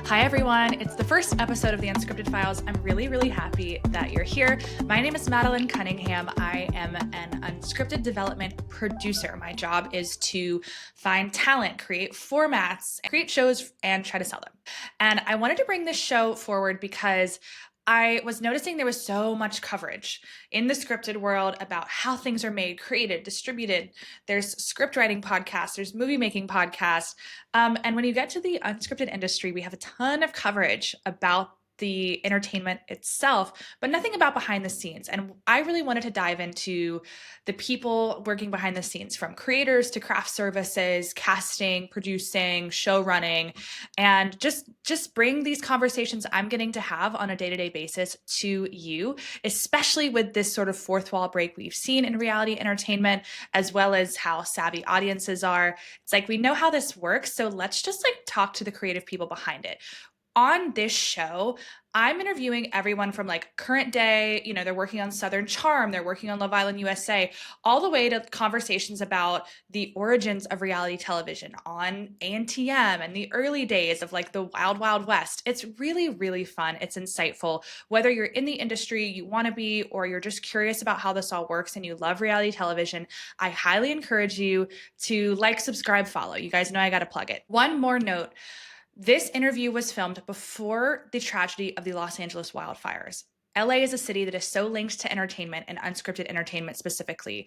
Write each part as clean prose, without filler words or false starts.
Hi, everyone. It's the first episode of the Unscripted Files. I'm really, really happy that you're here. My name is Madelyn Cunningham. I am an unscripted development producer. My job is to find talent, create formats, create shows, and try to sell them. And I wanted to bring this show forward because I was noticing there was so much coverage in the scripted world about how things are made, created, distributed. There's script writing podcasts, there's movie making podcasts. And when you get to the unscripted industry, we have a ton of coverage about the entertainment itself, but nothing about behind the scenes. And I really wanted to dive into the people working behind the scenes, from creators to craft services, casting, producing, show running, and just bring these conversations I'm getting to have on a day-to-day basis to you, especially with this sort of fourth wall break we've seen in reality entertainment, as well as how savvy audiences are. It's like, we know how this works, so let's just talk to the creative people behind it. On this show, I'm interviewing everyone from current day, they're working on Southern Charm, they're working on Love Island USA, all the way to conversations about the origins of reality television on ANTM and the early days of the Wild Wild West. It's really, really fun. It's insightful. Whether you're in the industry, you want to be, or you're just curious about how this all works and you love reality television, I highly encourage you to subscribe, follow. You guys know I got to plug it. One more note. This interview was filmed before the tragedy of the Los Angeles wildfires. LA is a city that is so linked to entertainment and unscripted entertainment specifically.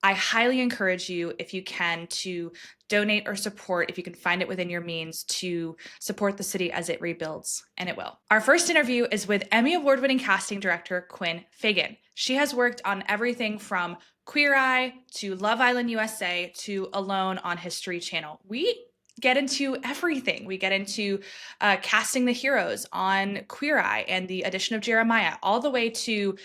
I highly encourage you, if you can, to donate or support, if you can find it within your means, to support the city as it rebuilds, and it will. Our first interview is with Emmy award-winning casting director Quinn Fegan. She has worked on everything from Queer Eye to Love Island USA to Alone on History Channel. We get into everything. We get into casting the heroes on Queer Eye and the addition of Jeremiah, all the way to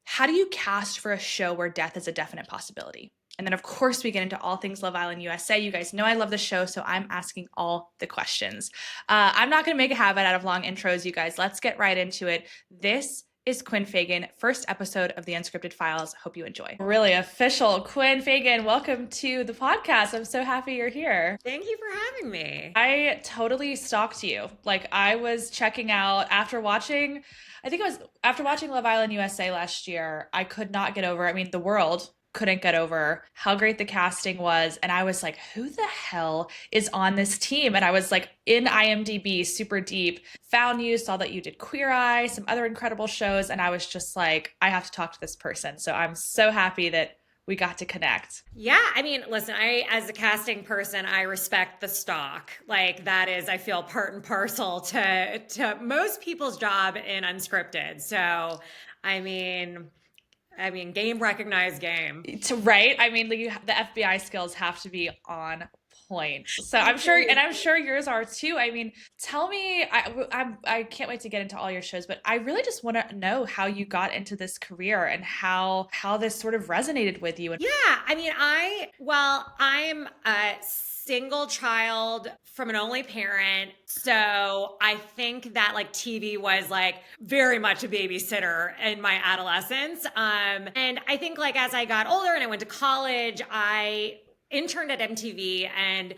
how do you cast for a show where death is a definite possibility? And then, of course, we get into all things Love Island USA. You guys know I love the show, so I'm asking all the questions. I'm not going to make a habit out of long intros, you guys. Let's get right into it. This is Quinn Fegan, first episode of the Unscripted Files. Hope you enjoy. Really official. Quinn Fegan, welcome to the podcast. I'm so happy you're here. Thank you for having me. I totally stalked you. I was checking out after watching Love Island USA last year. I could not get over, the world couldn't get over how great the casting was. And I was like, who the hell is on this team? And I was in IMDb, super deep, found you, saw that you did Queer Eye, some other incredible shows. And I was just like, I have to talk to this person. So I'm so happy that we got to connect. Yeah. Listen, as a casting person, I respect the stock. That is, I feel, part and parcel to most people's job in unscripted. So, game recognized game. Right? The FBI skills have to be on point. So I'm sure yours are too. Tell me, I can't wait to get into all your shows, but I really just want to know how you got into this career and how this sort of resonated with you. Yeah. I'm a single child from an only parent. So I think that TV was very much a babysitter in my adolescence. And I think as I got older and I went to college, I interned at MTV and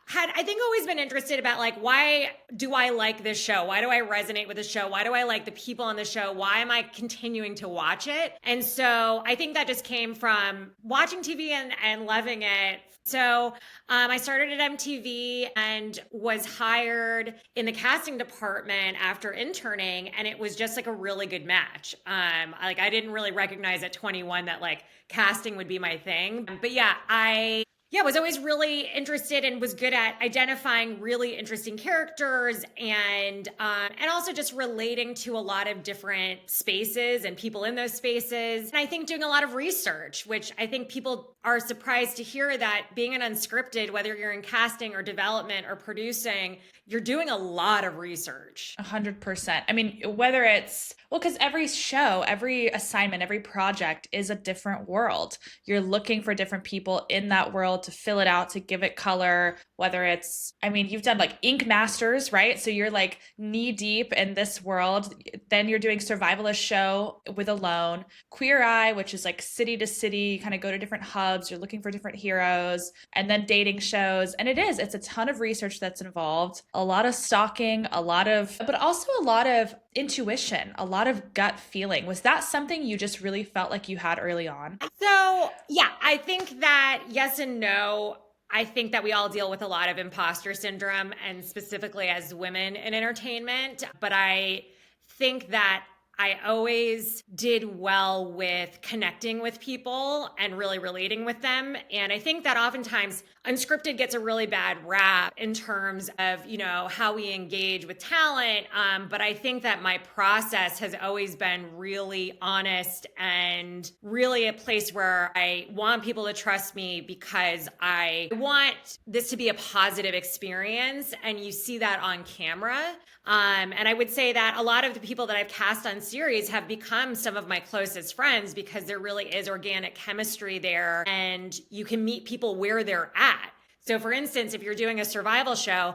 had, I think, always been interested about why do I like this show? Why do I resonate with the show? Why do I like the people on the show? Why am I continuing to watch it? And so I think that just came from watching TV and loving it. So I started at MTV and was hired in the casting department after interning, and it was just a really good match. I didn't really recognize at 21 that casting would be my thing. But yeah, I was always really interested and was good at identifying really interesting characters and also just relating to a lot of different spaces and people in those spaces. And I think doing a lot of research, which I think people are surprised to hear, that being an unscripted, whether you're in casting or development or producing, you're doing a lot of research. 100%. Whether it's, because every show, every assignment, every project is a different world. You're looking for different people in that world to fill it out, to give it color, whether it's, I mean, you've done like Ink Masters, right? So you're like knee deep in this world. Then you're doing survivalist show with Alone, Queer Eye, which is like city to city, kind of go to different hubs, you're looking for different heroes, and then dating shows. And it's a ton of research that's involved, a lot of stalking, but also a lot of intuition, a lot of gut feeling. Was that something you just really felt like you had early on? So, yeah, I think that yes and no. I think that we all deal with a lot of imposter syndrome, and specifically as women in entertainment. But I think that I always did well with connecting with people and really relating with them. And I think that oftentimes unscripted gets a really bad rap in terms of, how we engage with talent. But I think that my process has always been really honest and really a place where I want people to trust me because I want this to be a positive experience. And you see that on camera. And I would say that a lot of the people that I've cast on series have become some of my closest friends because there really is organic chemistry there and you can meet people where they're at. So for instance, if you're doing a survival show,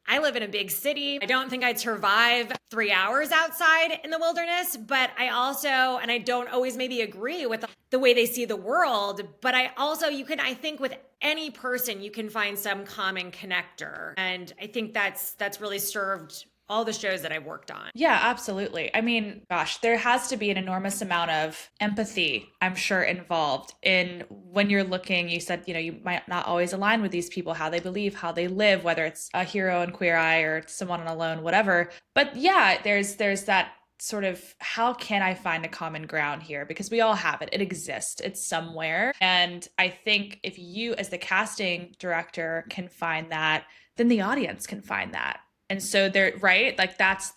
I live in a big city. I don't think I'd survive 3 hours outside in the wilderness, but and I don't always maybe agree with the way they see the world, but I think with any person, you can find some common connector. And I think that's really served all the shows that I've worked on. Yeah, absolutely. I mean, gosh, there has to be an enormous amount of empathy, I'm sure, involved in when you're looking. You said, you might not always align with these people, how they believe, how they live, whether it's a hero in Queer Eye or someone on Alone, whatever. But yeah, there's that sort of, how can I find a common ground here? Because we all have it. It exists. It's somewhere. And I think if you, as the casting director, can find that, then the audience can find that. And so they're right. Like that's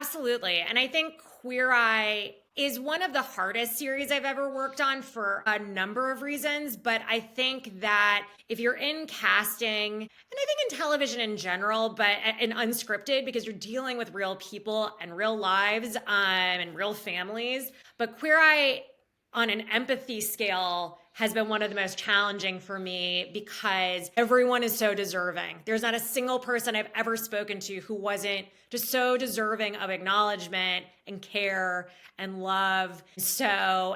absolutely. And I think Queer Eye is one of the hardest series I've ever worked on for a number of reasons. But I think that if you're in casting, and I think in television in general, but in unscripted, because you're dealing with real people and real lives and real families, but Queer Eye on an empathy scale has been one of the most challenging for me because everyone is so deserving. There's not a single person I've ever spoken to who wasn't just so deserving of acknowledgement and care and love. So,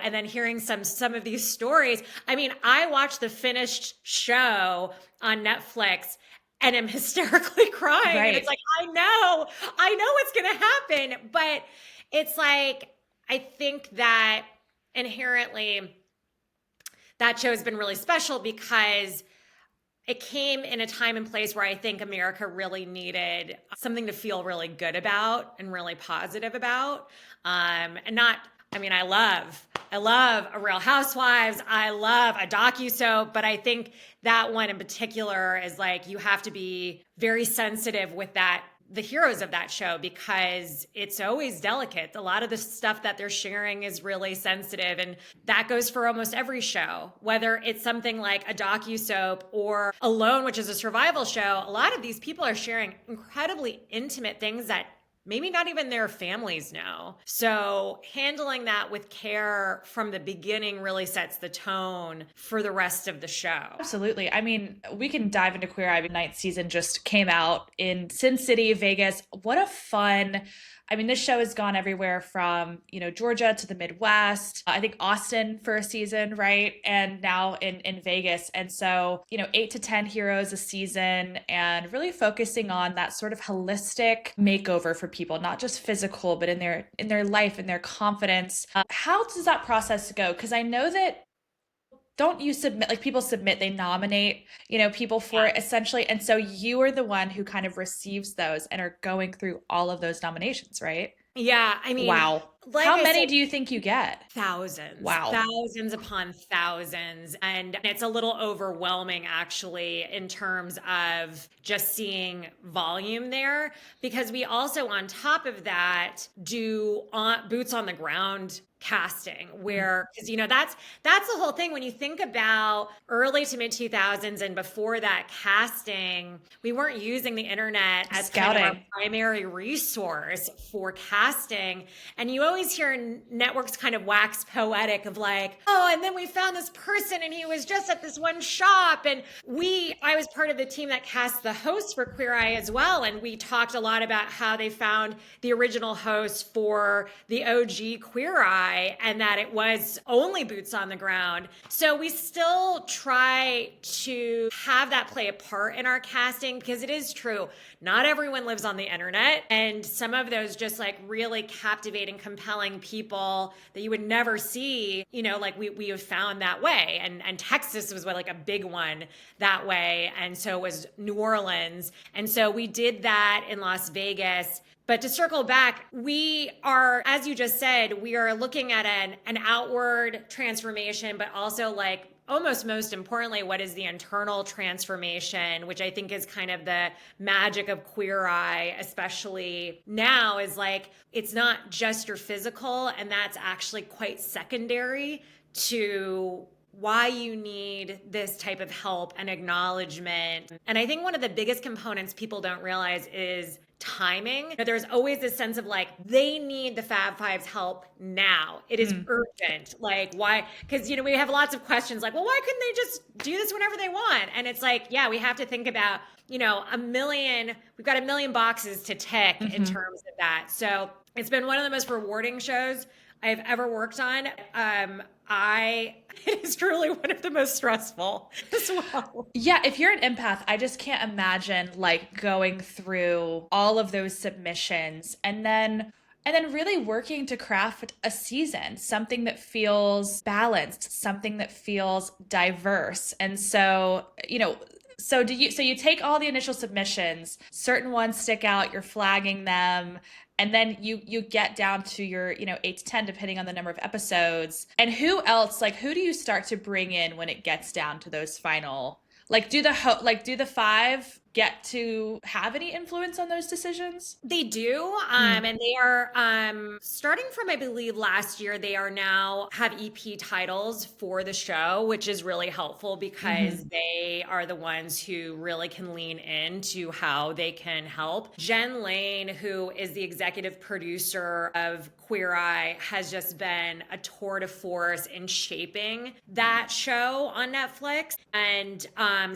and then hearing some of these stories. I mean, I watched the finished show on Netflix and am hysterically crying. Right. And it's like, I know what's going to happen. But it's like, I think that inherently, that show has been really special because it came in a time and place where I think America really needed something to feel really good about and really positive about. I love a Real Housewives. I love a docusoap, but I think that one in particular is like, you have to be very sensitive with the heroes of that show because it's always delicate. A lot of the stuff that they're sharing is really sensitive, and that goes for almost every show, whether it's something like a docusoap or Alone, which is a survival show. A lot of these people are sharing incredibly intimate things that maybe not even their families know. So handling that with care from the beginning really sets the tone for the rest of the show. Absolutely. I mean, we can dive into Queer Eye. Ninth season just came out in Sin City, Vegas. What a fun this show has gone everywhere from, Georgia to the Midwest. I think Austin for a season, right? And now in Vegas. And so, 8 to 10 heroes a season and really focusing on that sort of holistic makeover for people, not just physical, but in their life and their confidence. How does that process go? Because I know that don't you submit, like people submit, they nominate, people for it essentially. And so you are the one who kind of receives those and are going through all of those nominations, right? Yeah. I mean, wow. How many do you think you get? Thousands. Wow. Thousands upon thousands. And it's a little overwhelming actually in terms of just seeing volume there, because we also on top of that do boots on the ground casting where, because that's the whole thing. When you think about early to mid 2000s and before that casting, we weren't using the internet as kind of our primary resource for casting. And you always always hear networks kind of wax poetic of like, oh, and then we found this person and he was just at this one shop. And I was part of the team that cast the host for Queer Eye as well. And we talked a lot about how they found the original host for the OG Queer Eye and that it was only boots on the ground. So we still try to have that play a part in our casting because it is true. Not everyone lives on the internet, and some of those just like really captivating, compelling people that you would never see, like we have found that way. And Texas was like a big one that way. And so was New Orleans. And so we did that in Las Vegas. But to circle back, we are, as you just said, we are looking at an outward transformation, but also like almost most importantly, what is the internal transformation, which I think is kind of the magic of Queer Eye, especially now, is like, it's not just your physical, and that's actually quite secondary to why you need this type of help and acknowledgement. And I think one of the biggest components people don't realize is timing. There's always this sense of like, they need the Fab Five's help now. It is urgent. Like, why? Because, we have lots of questions like, well, why couldn't they just do this whenever they want? And it's like, yeah, we have to think about, we've got 1 million boxes to tick in terms of that. So it's been one of the most rewarding shows I've ever worked on. It is truly one of the most stressful as well. Yeah, if you're an empath, I just can't imagine like going through all of those submissions and then really working to craft a season, something that feels balanced, something that feels diverse. And so, so you take all the initial submissions, certain ones stick out, you're flagging them, and then you get down to your, 8 to 10, depending on the number of episodes. And who do you start to bring in when it gets down to those final, do the 5 get to have any influence on those decisions? They do. And they are, starting from, I believe last year, they are now have EP titles for the show, which is really helpful because they are the ones who really can lean into how they can help. Jen Lane, who is the executive producer of Queer Eye, has just been a tour de force in shaping that show on Netflix. And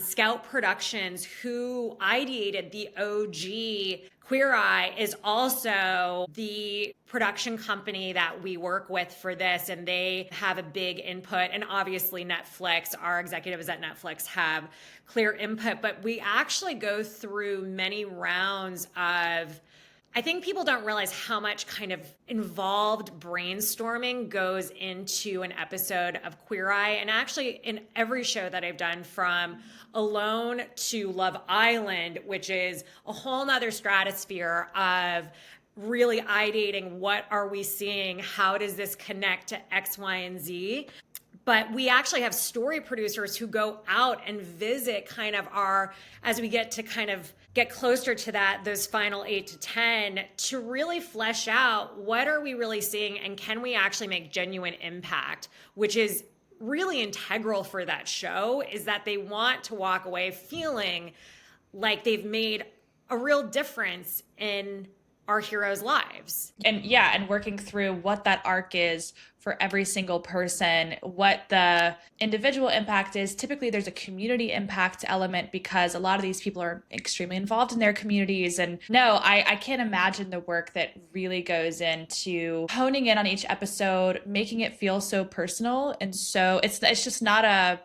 Scout Productions, who ideated the OG Queer Eye, is also the production company that we work with for this, and they have a big input. And obviously Netflix, our executives at Netflix have clear input, but we actually go through many rounds of, I think people don't realize how much kind of involved brainstorming goes into an episode of Queer Eye. And actually in every show that I've done, from Alone to Love Island, which is a whole nother stratosphere of really ideating, what are we seeing? How does this connect to X, Y, and Z? But we actually have story producers who go out and visit kind of as we get to kind of get closer to those final 8 to 10, to really flesh out what are we really seeing and can we actually make genuine impact, which is really integral for that show, is that they want to walk away feeling like they've made a real difference in our heroes' lives. And working through what that arc is for every single person, what the individual impact is. Typically there's a community impact element because a lot of these people are extremely involved in their communities. And no, I can't imagine the work that really goes into honing in on each episode, making it feel so personal. And so it's just not a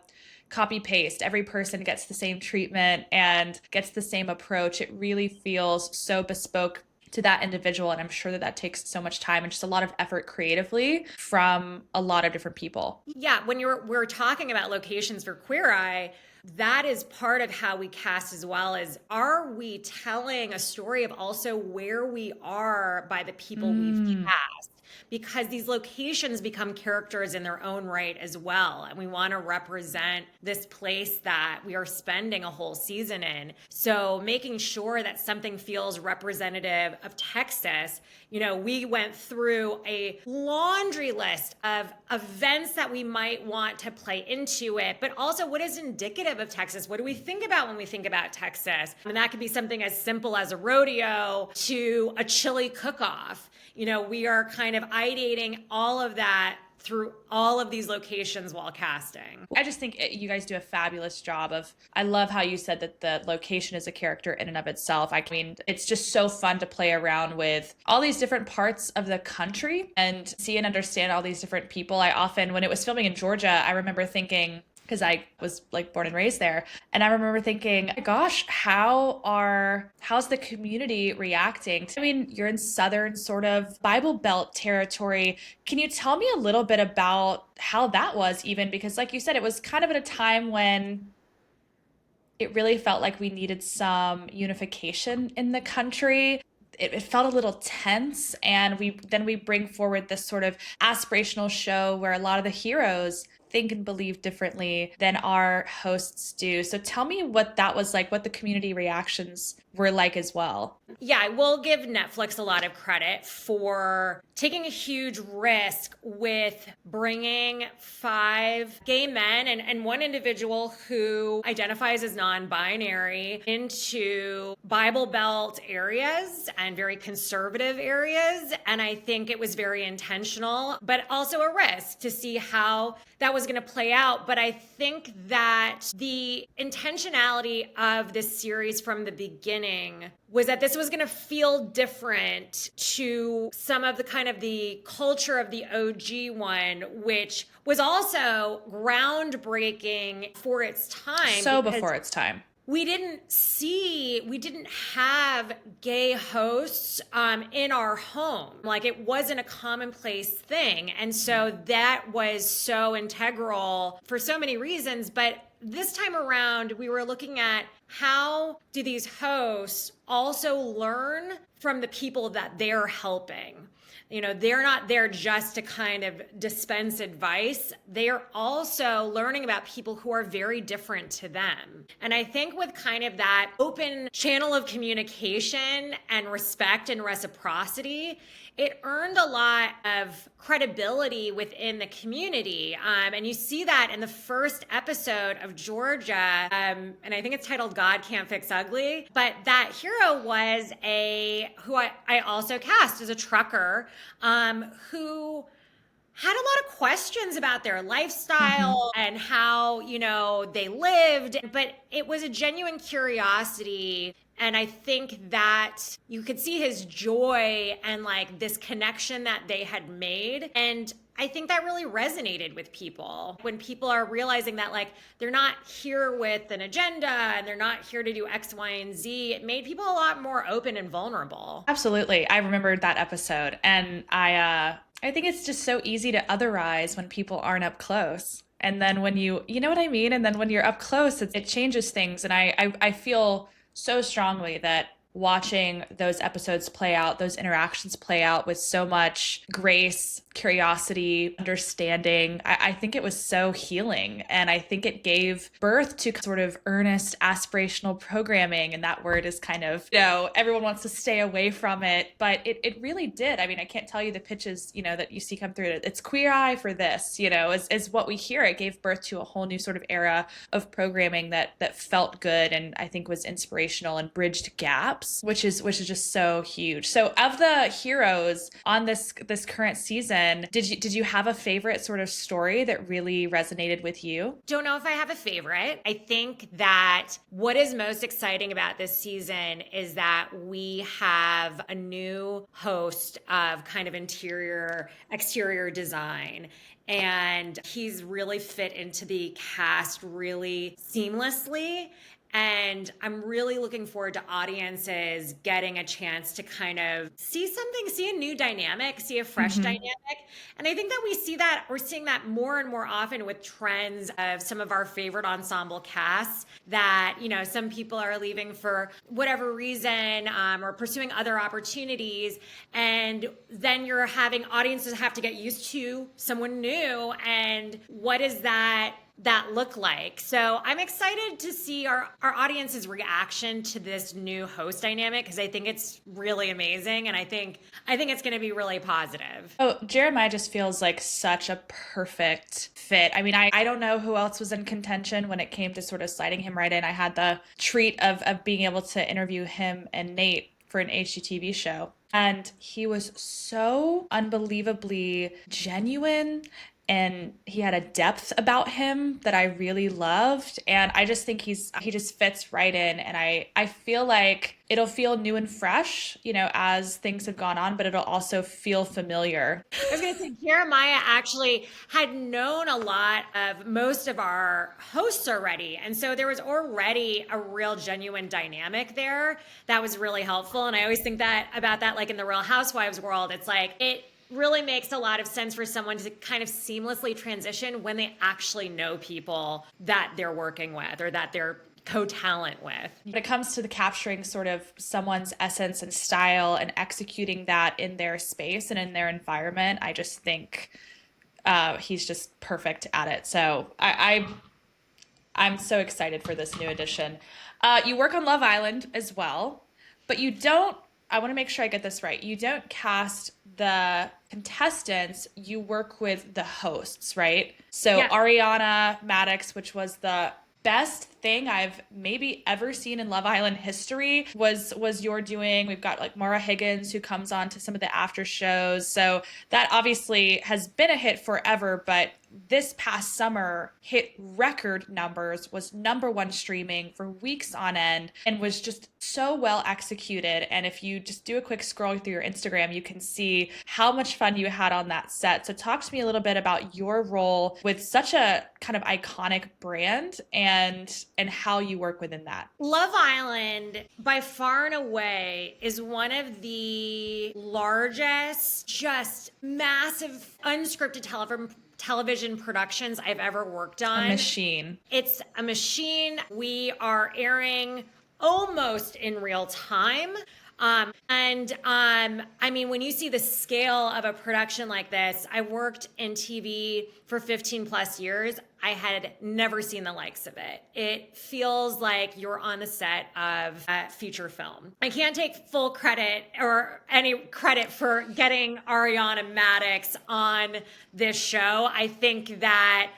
copy paste. Every person gets the same treatment and gets the same approach. It really feels so bespoke to that individual. And I'm sure that takes so much time and just a lot of effort creatively from a lot of different people. Yeah, when we're talking about locations for Queer Eye, that is part of how we cast as well. Is, are we telling a story of also where we are by the people we've cast? Because these locations become characters in their own right as well. And we want to represent this place that we are spending a whole season in. So making sure that something feels representative of Texas, we went through a laundry list of events that we might want to play into it, but also what is indicative of Texas? What do we think about when we think about Texas? And that could be something as simple as a rodeo to a chili cook-off. We are kind kind of ideating all of that through all of these locations while casting. I just think you guys do a fabulous job I love how you said that the location is a character in and of itself. I mean, it's just so fun to play around with all these different parts of the country and see and understand all these different people. I often, when it was filming in Georgia, I remember thinking, because I was like born and raised there. And I remember thinking, oh my gosh, how's the community reacting? I mean, you're in Southern sort of Bible Belt territory. Can you tell me a little bit about how that was even? Because like you said, it was kind of at a time when it really felt like we needed some unification in the country. It felt a little tense, and we bring forward this sort of aspirational show where a lot of the heroes think and believe differently than our hosts do. So tell me what that was like, what the community reactions were like as well. Yeah, I will give Netflix a lot of credit for taking a huge risk with bringing 5 gay men and one individual who identifies as non-binary into Bible Belt areas and very conservative areas. And I think it was very intentional, but also a risk to see how that was going to play out. But I think that the intentionality of this series from the beginning was that this was going to feel different to some of the kind of the culture of the OG one, which was also groundbreaking for its time. So before its time. We didn't have gay hosts in our home. Like, it wasn't a commonplace thing. And so that was so integral for so many reasons. But this time around, we were looking at how do these hosts also learn from the people that they're helping? You know, they're not there just to kind of dispense advice. They are also learning about people who are very different to them. And I think with kind of that open channel of communication and respect and reciprocity, it earned a lot of credibility within the community. And you see that in the first episode of Georgia, and I think it's titled God Can't Fix Ugly. But that hero was who I also cast as a trucker, who had a lot of questions about their lifestyle and how, you know, they lived, but it was a genuine curiosity. And I think that you could see his joy and like this connection that they had made. And I think that really resonated with people when people are realizing that like they're not here with an agenda and they're not here to do X, Y, and Z. It made people a lot more open and vulnerable. Absolutely. I remembered that episode, and I think it's just so easy to otherize when people aren't up close. And then when you know what I mean? And then when you're up close, it changes things. And I feel so strongly that watching those episodes play out, those interactions play out with so much grace, curiosity, understanding, I think it was so healing. And I think it gave birth to sort of earnest aspirational programming. And that word is kind of, you know, everyone wants to stay away from it, but it really did. I mean, I can't tell you the pitches, you know, that you see come through. It's Queer Eye for this, you know, is what we hear. It gave birth to a whole new sort of era of programming that felt good and I think was inspirational and bridged gaps, which is just so huge. So of the heroes on this current season, did you have a favorite sort of story that really resonated with you? Don't know if I have a favorite. I think that what is most exciting about this season is that we have a new host of kind of interior, exterior design. And he's really fit into the cast really seamlessly. And I'm really looking forward to audiences getting a chance to kind of see a new dynamic, see a fresh dynamic. And I think that we're seeing that more and more often with trends of some of our favorite ensemble casts that, you know, some people are leaving for whatever reason or pursuing other opportunities. And then you're having audiences have to get used to someone new. And what is that look like? So I'm excited to see our audience's reaction to this new host dynamic, because I think it's really amazing, and I think it's going to be really positive. Oh, Jeremiah just feels like such a perfect fit. I mean, I don't know who else was in contention when it came to sort of sliding him right in. I had the treat of being able to interview him and Nate for an HGTV show. And he was so unbelievably genuine, and he had a depth about him that I really loved. And I just think he just fits right in. And I feel like it'll feel new and fresh, as things have gone on, but it'll also feel familiar. I was going to say, Jeremiah actually had known a lot of most of our hosts already. And so there was already a real genuine dynamic there that was really helpful. And I always think that about that, like in the Real Housewives world, it's like, it really makes a lot of sense for someone to kind of seamlessly transition when they actually know people that they're working with or that they're co-talent with. When it comes to the capturing sort of someone's essence and style and executing that in their space and in their environment, I just think he's just perfect at it. So I'm so excited for this new edition. You work on Love Island as well, but you don't, I want to make sure I get this right. You don't cast the contestants, you work with the hosts, right? So Yeah. Ariana Madix, which was the best thing I've maybe ever seen in Love Island history, was your doing. We've got like Mara Higgins, who comes on to some of the after shows. So that obviously has been a hit forever, but this past summer hit record numbers, was #1 streaming for weeks on end, and was just so well executed. And if you just do a quick scroll through your Instagram, you can see how much fun you had on that set. So talk to me a little bit about your role with such a kind of iconic brand and how you work within that. Love Island, by far and away, is one of the largest, just massive unscripted television productions I've ever worked on. A machine. It's a machine. We are airing almost in real time. I mean, when you see the scale of a production like this, I worked in TV for 15 plus years. I had never seen the likes of it. It feels like you're on the set of a feature film. I can't take full credit or any credit for getting Ariana Madix on this show. I think that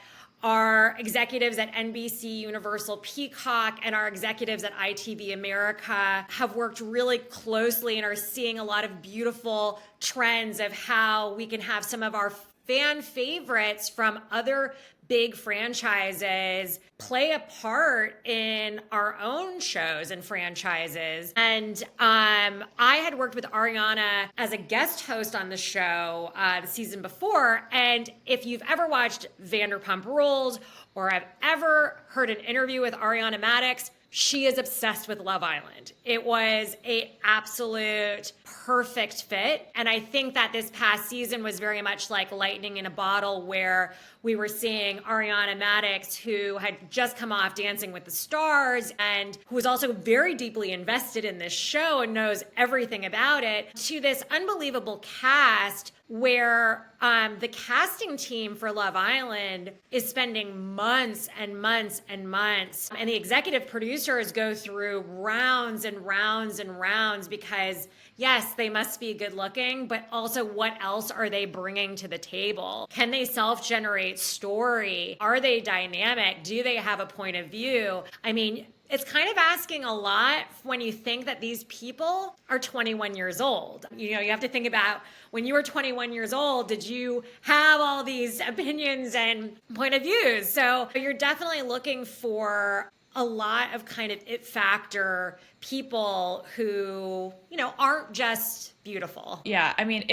our executives at NBC Universal Peacock and our executives at ITV America have worked really closely and are seeing a lot of beautiful trends of how we can have some of our fan favorites from other big franchises play a part in our own shows and franchises. And I had worked with Ariana as a guest host on the show the season before. And if you've ever watched Vanderpump Rules or have ever heard an interview with Ariana Madix, she is obsessed with Love Island. It was an absolute perfect fit. And I think that this past season was very much like lightning in a bottle, where we were seeing Ariana Madix, who had just come off Dancing with the Stars and who was also very deeply invested in this show and knows everything about it, to this unbelievable cast where the casting team for Love Island is spending months and months and months. And the executive producers go through rounds and rounds and rounds because, yes, they must be good looking, but also what else are they bringing to the table? Can they self-generate story? Are they dynamic? Do they have a point of view? I mean, it's kind of asking a lot when you think that these people are 21 years old. You know, you have to think about when you were 21 years old, did you have all these opinions and point of views? So you're definitely looking for a lot of kind of it factor people who, you know, aren't just beautiful. Yeah, I mean,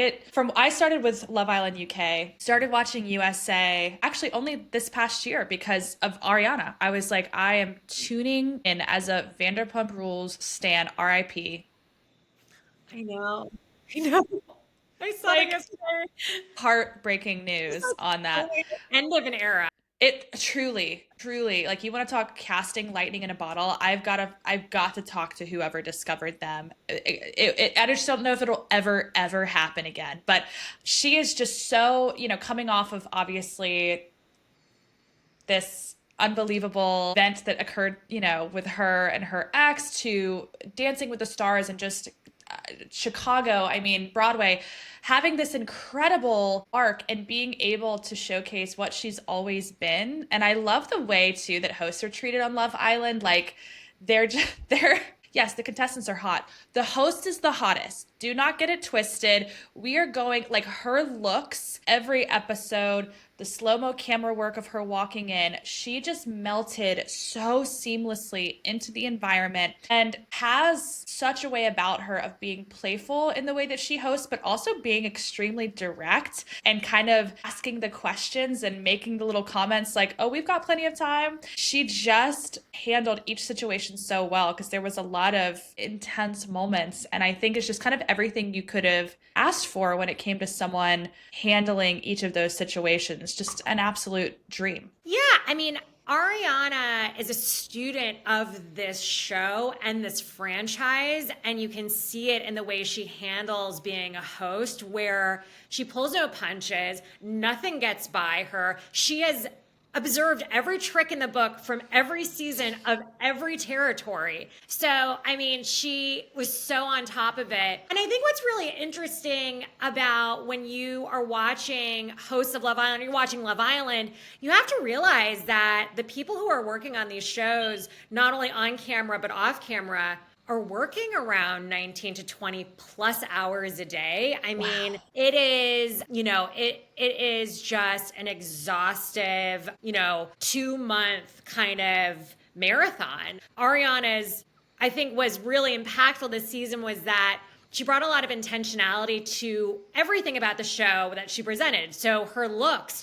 I started with Love Island UK, started watching USA actually only this past year because of Ariana. I was like, I am tuning in as a Vanderpump Rules stan, RIP. I know. I saw it yesterday. Heartbreaking news on that. End of an era. It truly, like, you want to talk casting lightning in a bottle. I've got to talk to whoever discovered them. I just don't know if it'll ever happen again. But she is just so, you know, coming off of obviously this unbelievable event that occurred, you know, with her and her ex, to Dancing with the Stars and just Chicago, I mean, Broadway, having this incredible arc and being able to showcase what she's always been. And I love the way too that hosts are treated on Love Island. Like, they're yes, the contestants are hot. The host is the hottest. Do not get it twisted. We are going, like, her looks every episode, the slow-mo camera work of her walking in, she just melted so seamlessly into the environment and has such a way about her of being playful in the way that she hosts, but also being extremely direct and kind of asking the questions and making the little comments like, oh, we've got plenty of time. She just handled each situation so well because there was a lot of intense moments. And I think it's just kind of everything you could have asked for when it came to someone handling each of those situations. Just an absolute dream. Yeah, I mean, Ariana is a student of this show and this franchise, and you can see it in the way she handles being a host, where she pulls no punches, nothing gets by her. She has observed every trick in the book from every season of every territory. So, I mean, she was so on top of it. And I think what's really interesting about when you are watching hosts of Love Island, or you're watching Love Island, you have to realize that the people who are working on these shows, not only on camera, but off camera, are working around 19 to 20 plus hours a day. I mean, it is, it is just an exhaustive, 2-month kind of marathon. Ariana's, I think, was really impactful this season was that she brought a lot of intentionality to everything about the show that she presented. So her looks,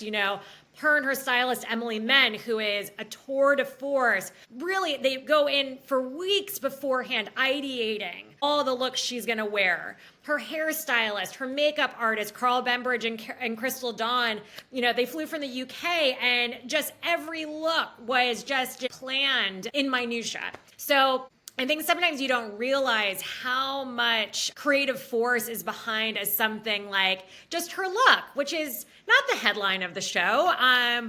her and her stylist, Emily Men, who is a tour de force, really, they go in for weeks beforehand, ideating all the looks she's going to wear. Her hairstylist, her makeup artist, Carl Bembridge and Crystal Dawn, they flew from the UK, and just every look was just planned in minutia. So I think sometimes you don't realize how much creative force is behind something like just her look, which is not the headline of the show,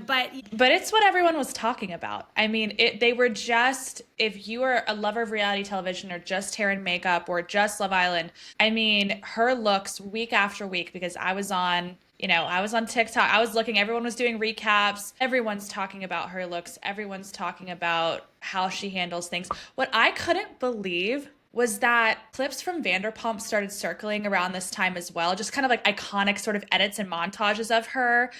but it's what everyone was talking about. I mean, they were just, if you are a lover of reality television or just hair and makeup or just Love Island, I mean, her looks week after week, because I was on TikTok, I was looking, everyone was doing recaps, everyone's talking about her looks, everyone's talking about how she handles things. What I couldn't believe was that clips from Vanderpump started circling around this time as well, just kind of like iconic sort of edits and montages of her.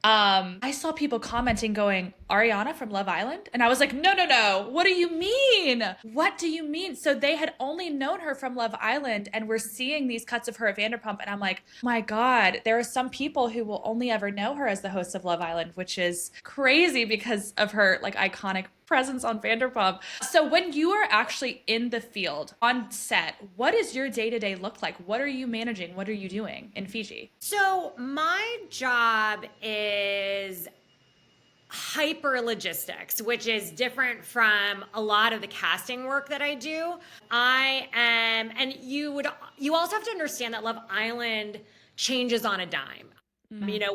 I saw people commenting going, Ariana from Love Island? And I was like, no. What do you mean? What do you mean? So they had only known her from Love Island, and we're seeing these cuts of her at Vanderpump. And I'm like, my God, there are some people who will only ever know her as the host of Love Island, which is crazy because of her like iconic presence on Vanderpump. So when you are actually in the field on set, what does your day-to-day look like? What are you managing? What are you doing in Fiji? So my job is hyper logistics, which is different from a lot of the casting work that I do. And you also have to understand that Love Island changes on a dime.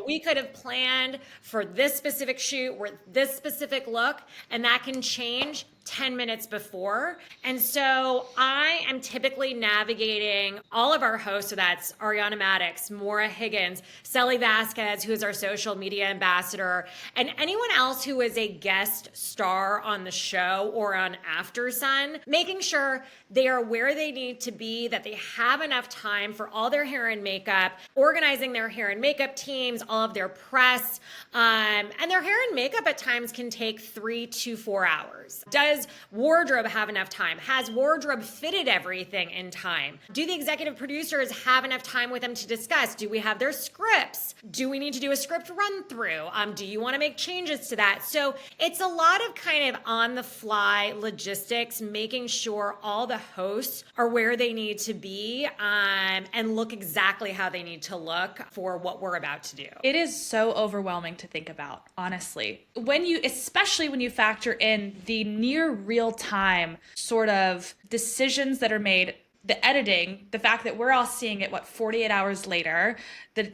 We could have planned for this specific shoot or this specific look, and that can change 10 minutes before. And so I am typically navigating all of our hosts. So that's Ariana Maddox, Maura Higgins, Sally Vasquez, who is our social media ambassador, and anyone else who is a guest star on the show or on After Sun, making sure they are where they need to be, that they have enough time for all their hair and makeup, organizing their hair and makeup teams, all of their press, and their hair and makeup at times can take 3 to 4 hours. Does wardrobe have enough time? Has wardrobe fitted everything in time? Do the executive producers have enough time with them to discuss? Do we have their scripts? Do we need to do a script run through? Do you want to make changes to that? So it's a lot of kind of on the fly logistics, making sure all the hosts are where they need to be, and look exactly how they need to look for what we're about to do. It is so overwhelming to think about, honestly. Especially when you factor in the near real time sort of decisions that are made, the editing, the fact that we're all seeing it, 48 hours later,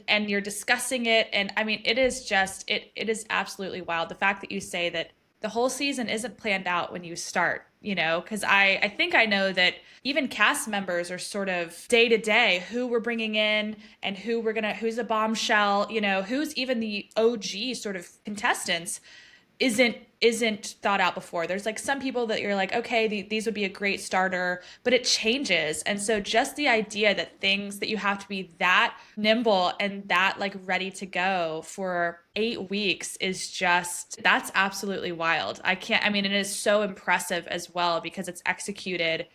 and you're discussing it. And I mean, it is just, it is absolutely wild. The fact that you say that the whole season isn't planned out when you start, because I think I know that even cast members are sort of day to day, who we're bringing in and who's a bombshell, who's even the OG sort of contestants isn't isn't thought out before. There's like some people that you're like, okay, these would be a great starter, but it changes. And so just the idea that things that you have to be that nimble and that like ready to go for 8 weeks is just, that's absolutely wild. I mean, it is so impressive as well because it's executed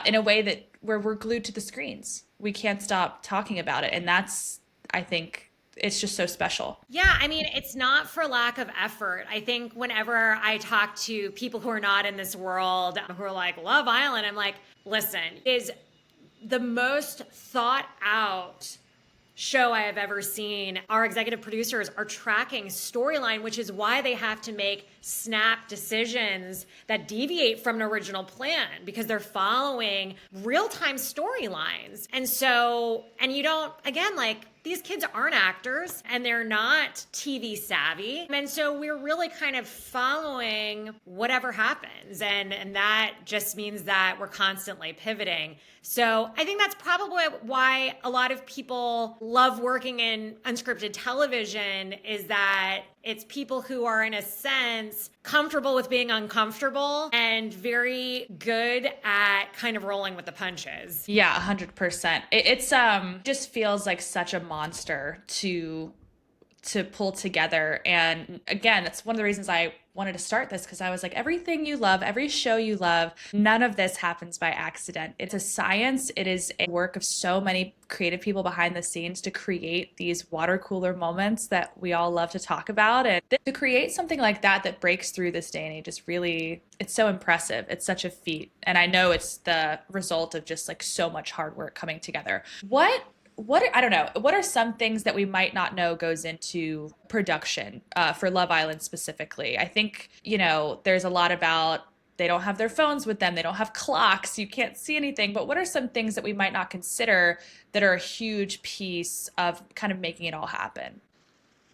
in a way that where we're glued to the screens. We can't stop talking about it. And that's, I think, it's just so special. Yeah, I mean, it's not for lack of effort. I think whenever I talk to people who are not in this world, who are like, Love Island, I'm like, listen, is the most thought out show I have ever seen. Our executive producers are tracking storyline, which is why they have to make snap decisions that deviate from an original plan because they're following real-time storylines. And so, and you don't, again, like, these kids aren't actors and they're not TV savvy. And so we're really kind of following whatever happens. And that just means that we're constantly pivoting. So I think that's probably why a lot of people love working in unscripted television, is that it's people who are, in a sense, comfortable with being uncomfortable and very good at kind of rolling with the punches. Yeah, 100%. It's just feels like such a monster to pull together. And again, it's one of the reasons I wanted to start this, because I was like, everything you love, every show you love, none of this happens by accident. It's a science. It is a work of so many creative people behind the scenes to create these water cooler moments that we all love to talk about. And to create something like that that breaks through this day and age is really, it's so impressive. It's such a feat. And I know it's the result of just like so much hard work coming together. I don't know, what are some things that we might not know goes into production for Love Island specifically? I think, there's a lot about they don't have their phones with them. They don't have clocks. You can't see anything. But what are some things that we might not consider that are a huge piece of kind of making it all happen?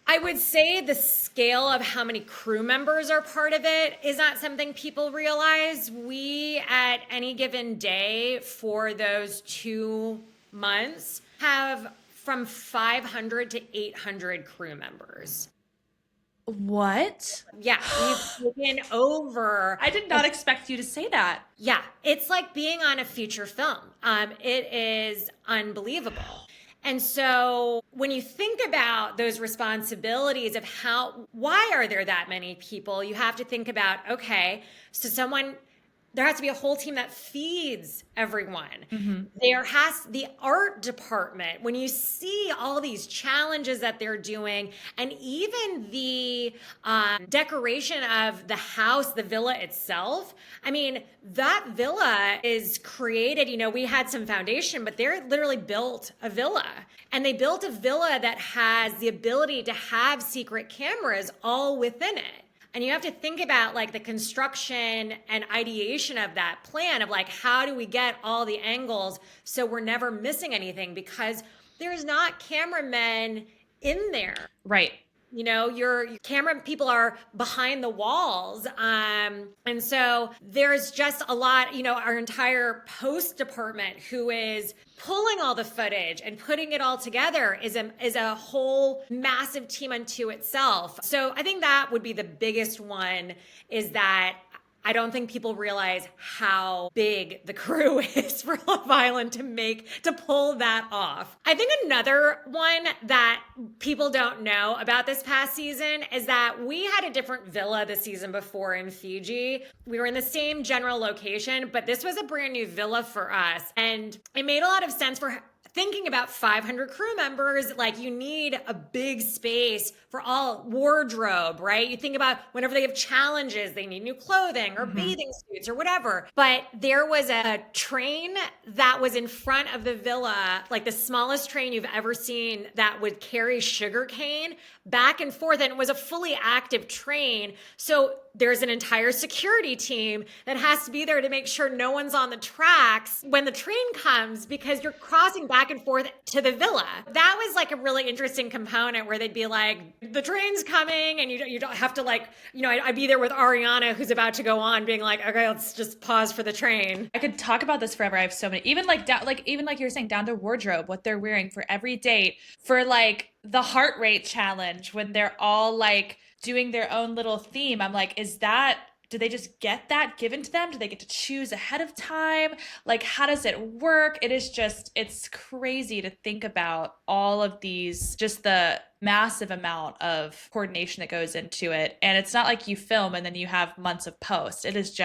I would say the scale of how many crew members are part of it is not something people realize. We, at any given day for those 2 months, have from 500 to 800 crew members. What? Yeah, we've taken over. I did not expect you to say that. Yeah, it's like being on a feature film. It is unbelievable. And so when you think about those responsibilities of why are there that many people, you have to think about, okay, so there has to be a whole team that feeds everyone. Mm-hmm. The art department, when you see all these challenges that they're doing, and even the decoration of the house, the villa itself. I mean, that villa is created, we had some foundation, but they're literally built a villa. And they built a villa that has the ability to have secret cameras all within it. And you have to think about like the construction and ideation of that plan of like, how do we get all the angles so we're never missing anything, because there's not cameramen in there. Right. Your camera people are behind the walls. And so there's just a lot, our entire post department who is pulling all the footage and putting it all together is a whole massive team unto itself. So I think that would be the biggest one, is that I don't think people realize how big the crew is for Love Island to pull that off. I think another one that people don't know about this past season is that we had a different villa the season before in Fiji. We were in the same general location, but this was a brand new villa for us. And it made a lot of sense for thinking about 500 crew members. Like, you need a big space for all wardrobe, right? You think about whenever they have challenges, they need new clothing or bathing suits or whatever. But there was a train that was in front of the villa, like the smallest train you've ever seen, that would carry sugarcane back and forth. And it was a fully active train. So there's an entire security team that has to be there to make sure no one's on the tracks when the train comes, because you're crossing back and forth to the villa. That was like a really interesting component where they'd be like, the train's coming, and you don't have to I'd be there with Ariana, who's about to go on, being like, okay, let's just pause for the train. I could talk about this forever. I have so many, even like you're saying, down to wardrobe, what they're wearing for every date, for like the heart rate challenge, when they're all like doing their own little theme. I'm like, do they just get that given to them? Do they get to choose ahead of time? Like, how does it work? It's crazy to think about all of these, just the massive amount of coordination that goes into it. And it's not like you film and then you have months of post. It's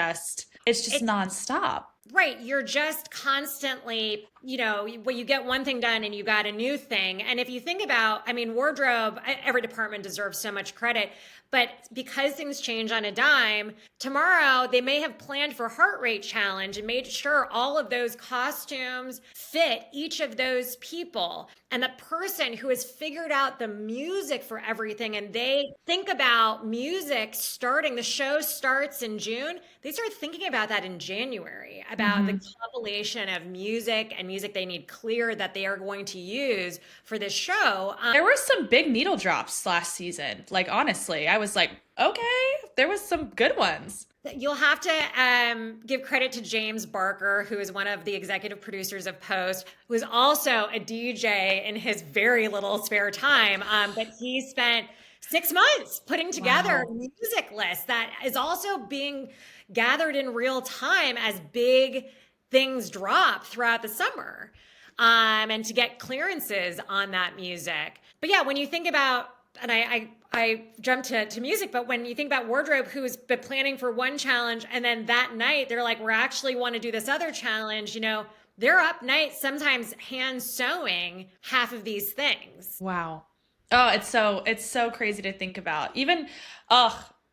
nonstop. Right. You're just constantly, well, you get one thing done and you got a new thing. And if you think about, I mean, wardrobe, every department deserves so much credit. But because things change on a dime, tomorrow they may have planned for heart rate challenge and made sure all of those costumes fit each of those people. And the person who has figured out the music for everything, and they think about music starting, the show starts in June, they start thinking about that in January, about the compilation of music and music they need clear that they are going to use for this show. There were some big needle drops last season. Like, honestly, I was like, okay, there was some good ones. You'll have to give credit to James Barker, who is one of the executive producers of Post, who is also a DJ in his very little spare time. But he spent 6 months putting together a music list that is also being gathered in real time as big things drop throughout the summer, and to get clearances on that music. But yeah, when you think about, and I jumped to music, but when you think about wardrobe, who's been planning for one challenge, and then that night they're like, we actually want to do this other challenge, they're up nights, sometimes hand sewing half of these things. Wow. Oh, it's so crazy to think about. Even,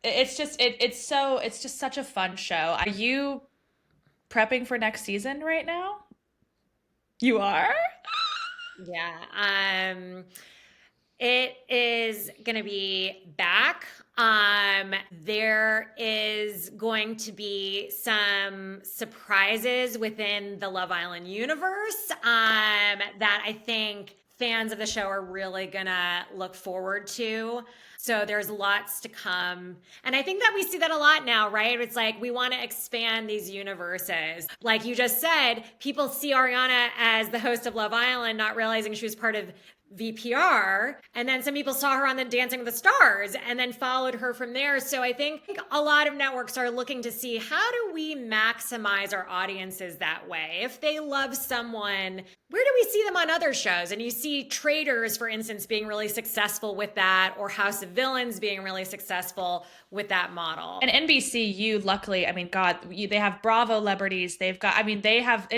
it's just such a fun show. Are you prepping for next season right now? You are? Yeah. It is going to be back. There is going to be some surprises within the Love Island universe, that I think fans of the show are really going to look forward to. So there's lots to come. And I think that we see that a lot now, right? It's like we want to expand these universes. Like you just said, people see Ariana as the host of Love Island, not realizing she was part of VPR. And then some people saw her on the Dancing with the Stars and then followed her from there. So I think a lot of networks are looking to see, how do we maximize our audiences that way? If they love someone, where do we see them on other shows? And you see Traitors, for instance, being really successful with that, or House of Villains being really successful with that model. And NBCU, luckily, I mean, God, they have Bravo celebrities. NBCU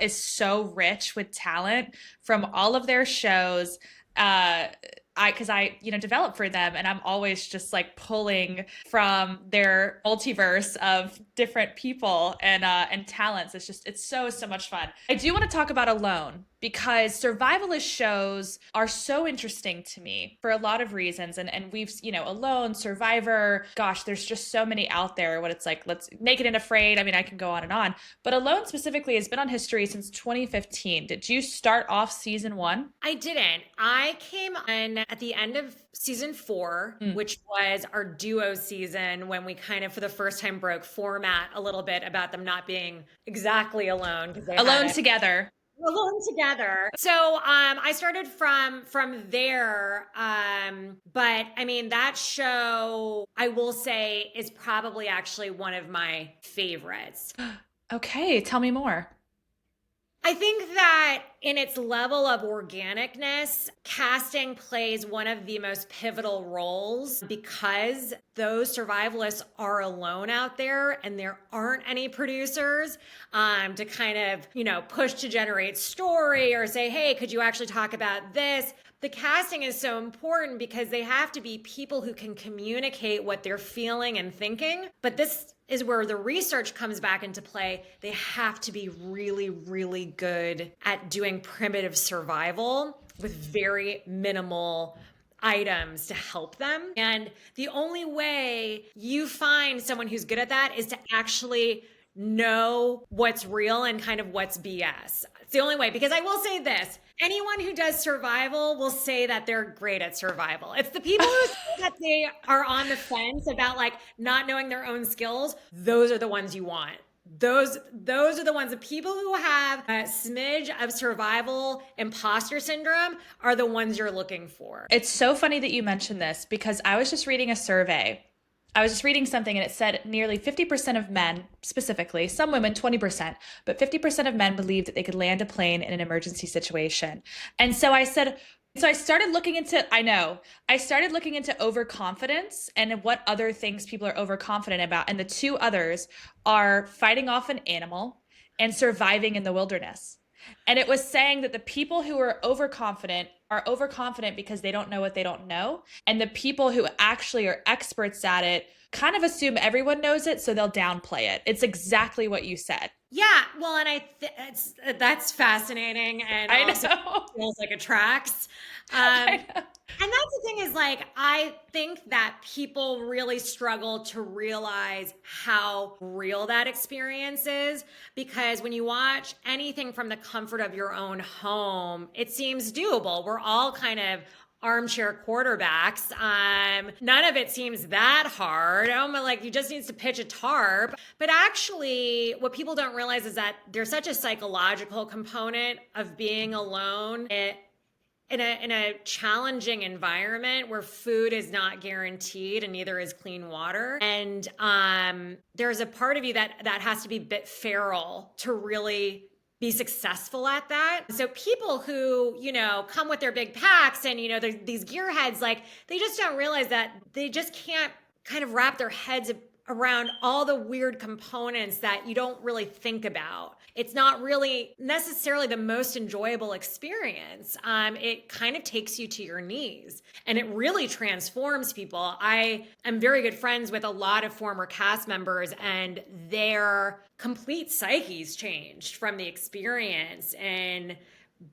is so rich with talent from all of their shows. Because I develop for them, and I'm always just like pulling from their multiverse of different people and talents. It's so much fun. I do want to talk about Alone, because survivalist shows are so interesting to me for a lot of reasons. And we've, Alone, Survivor, gosh, there's just so many out there. What it's like, let's Naked and Afraid. I mean, I can go on and on. But Alone specifically has been on history since 2015. Did you start off season 1? I didn't. I came on at the end of season 4, which was our duo season, when we kind of, for the first time, broke format a little bit about them not being exactly alone. Alone together. Alone together. So I started from there. But I mean, that show, I will say, is probably actually one of my favorites. Okay, tell me more. I think that in its level of organicness, casting plays one of the most pivotal roles, because those survivalists are alone out there and there aren't any producers to kind of, push to generate story or say, hey, could you actually talk about this? The casting is so important because they have to be people who can communicate what they're feeling and thinking. But this is where the research comes back into play. They have to be really, really good at doing primitive survival with very minimal items to help them. And the only way you find someone who's good at that is to actually know what's real and kind of what's BS. It's the only way, because I will say this. Anyone who does survival will say that they're great at survival. It's the people who say that they are on the fence about like not knowing their own skills. Those are the ones you want. those are the ones, the people who have a smidge of survival imposter syndrome are the ones you're looking for. It's so funny that you mentioned this because I was just reading a survey. I was just reading something and it said nearly 50% of men, specifically, some women, 20%, but 50% of men believe that they could land a plane in an emergency situation. And so I started looking into, I started looking into overconfidence and what other things people are overconfident about. And the two others are fighting off an animal and surviving in the wilderness. And it was saying that the people who are overconfident because they don't know what they don't know. And the people who actually are experts at it kind of assume everyone knows it, so they'll downplay it. It's exactly what you said. Yeah, well, and that's fascinating, and I also know. feels like it tracks. I know. And that's the thing is like, I think that people really struggle to realize how real that experience is, because when you watch anything from the comfort of your own home, it seems doable. We're all kind of armchair quarterbacks. None of it seems that hard. Like you just needs to pitch a tarp. But actually, what people don't realize is that there's such a psychological component of being alone in a challenging environment where food is not guaranteed and neither is clean water. And there's a part of you that has to be a bit feral to really be successful at that. So people who, come with their big packs and, these gearheads, like they just don't realize that they just can't kind of wrap their heads around all the weird components that you don't really think about. It's not really necessarily the most enjoyable experience. It kind of takes you to your knees and it really transforms people. I am very good friends with a lot of former cast members and their complete psyches changed from the experience and